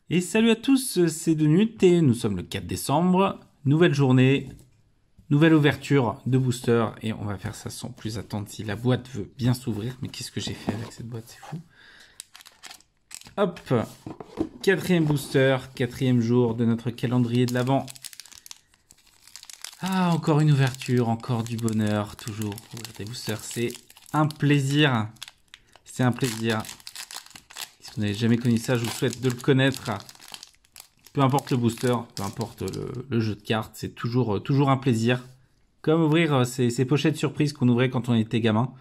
Et salut à tous, c'est Denut et nous sommes le 4 décembre. Nouvelle journée, nouvelle ouverture de booster et on va faire ça sans plus attendre si la boîte veut bien s'ouvrir. Mais qu'est-ce que j'ai fait avec cette boîte, c'est fou. Hop, quatrième booster, quatrième jour de notre calendrier de l'Avent. Ah, encore une ouverture, encore du bonheur, toujours ouvrir des boosters, c'est un plaisir. C'est un plaisir. Si vous n'avez jamais connu ça, je vous souhaite de le connaître. Peu importe le booster, peu importe le jeu de cartes, c'est toujours un plaisir. Comme ouvrir ces pochettes surprises qu'on ouvrait quand on était gamin.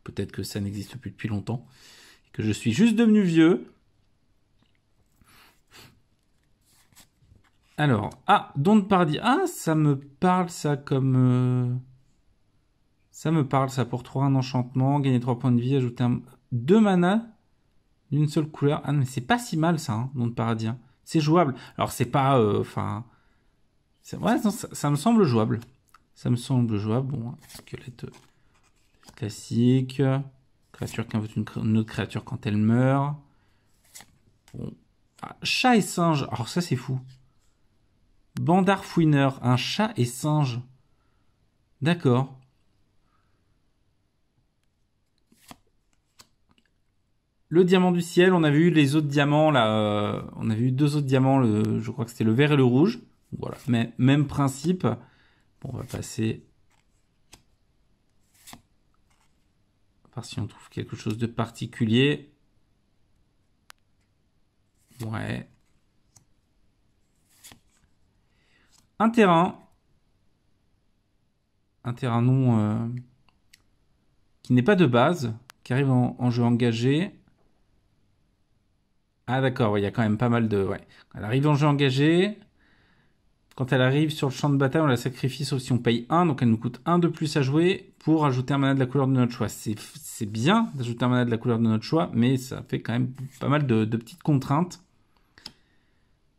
Peut-être que ça n'existe plus depuis longtemps. Et que je suis juste devenu vieux. Alors, Don de Paradis. Ah, ça me parle ça comme... Ça me parle ça pour 3 un enchantement, gagner 3 points de vie, ajouter 2 mana d'une seule couleur. Ah, mais c'est pas si mal ça, hein, Don de Paradis. Hein. C'est jouable. Alors, c'est pas... Enfin... ouais, non, ça me semble jouable. Ça me semble jouable. Bon, squelette classique. Créature qui invoque une autre créature quand elle meurt. Bon. Ah, chat et singe. Alors, ça, c'est fou. Bandar fouineur. Un chat et singe. D'accord. Le diamant du ciel, on avait eu les autres diamants là, on avait eu 2 autres diamants, je crois que c'était le vert et le rouge. Voilà, mais même principe. Bon, on va passer. À part si on trouve quelque chose de particulier. Ouais. Un terrain non qui n'est pas de base, qui arrive en jeu engagé. Ah d'accord, il y a quand même pas mal de... Ouais. Elle arrive en jeu engagé. Quand elle arrive sur le champ de bataille, on la sacrifie sauf si on paye 1. Donc elle nous coûte 1 de plus à jouer pour ajouter un mana de la couleur de notre choix. C'est bien d'ajouter un mana de la couleur de notre choix, mais ça fait quand même pas mal de petites contraintes.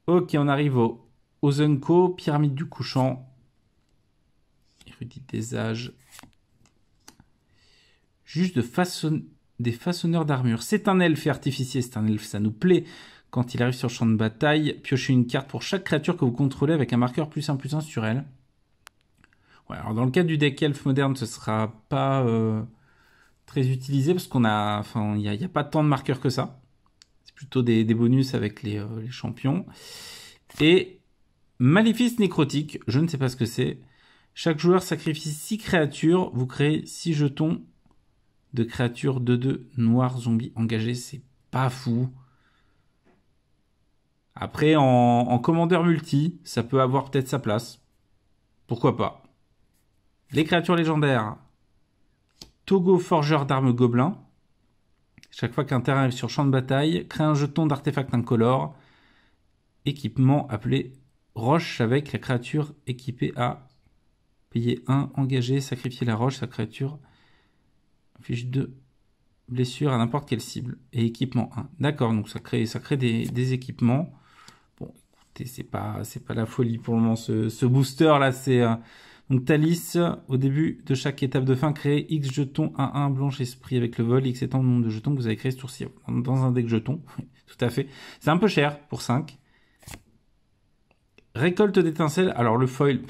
Ok, on arrive au Zunko, pyramide du couchant. Érudit des âges. Juste des façonneurs d'armure. C'est un elfe artificier, c'est un elfe, ça nous plaît. Quand il arrive sur le champ de bataille, piochez une carte pour chaque créature que vous contrôlez avec un marqueur +1/+1 sur elle. Ouais, alors dans le cas du deck elfe moderne, ce sera pas très utilisé parce qu'on a, enfin, il n'y a pas tant de marqueurs que ça. C'est plutôt des bonus avec les champions. Et Maléfice nécrotique, je ne sais pas ce que c'est. Chaque joueur sacrifie 6 créatures, vous créez 6 jetons de créatures 2/2 noirs zombies engagés, c'est pas fou. Après, en commandeur multi, ça peut avoir peut-être sa place. Pourquoi pas. Les créatures légendaires. Togo, forgeur d'armes gobelin. Chaque fois qu'un terrain arrive sur champ de bataille, crée un jeton d'artefact incolore. Équipement appelé roche avec la créature équipée à payer 1, engager, sacrifier la roche, sa créature... Fiche 2 blessures à n'importe quelle cible. Et équipement 1. D'accord, donc ça crée des équipements. Bon, écoutez, c'est pas la folie pour le moment. Ce booster là, c'est... donc Thalys, au début de chaque étape de fin, créez X jetons 1/1 blanche esprit avec le vol. X étant le nombre de jetons que vous avez créé ce tour-ci. Dans un deck jetons, tout à fait. C'est un peu cher pour 5. Récolte d'étincelles. Alors le foil,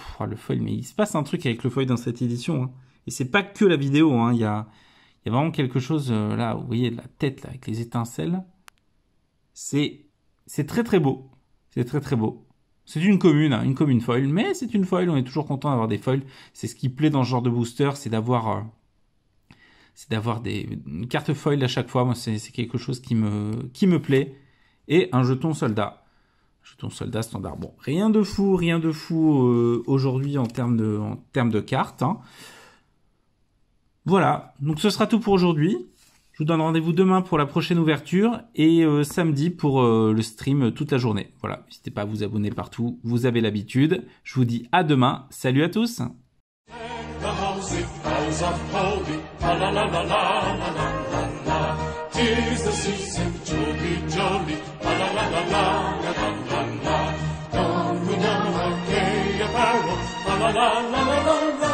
mais il se passe un truc avec le foil dans cette édition. Hein. Et c'est pas que la vidéo, hein. Il y a vraiment quelque chose là, vous voyez la tête là, avec les étincelles. C'est très très beau. C'est très très beau. C'est une commune, hein, une commune foil, mais c'est une foil. On est toujours content d'avoir des foils. C'est ce qui plaît dans ce genre de booster, c'est d'avoir une carte foil à chaque fois. Moi, c'est quelque chose qui me plaît. Et un jeton soldat. Jeton soldat standard. Bon, rien de fou aujourd'hui en termes de cartes. Hein. Voilà, donc ce sera tout pour aujourd'hui. Je vous donne rendez-vous demain pour la prochaine ouverture et samedi pour le stream toute la journée. Voilà, n'hésitez pas à vous abonner partout, vous avez l'habitude. Je vous dis à demain, salut à tous. La la la la la la.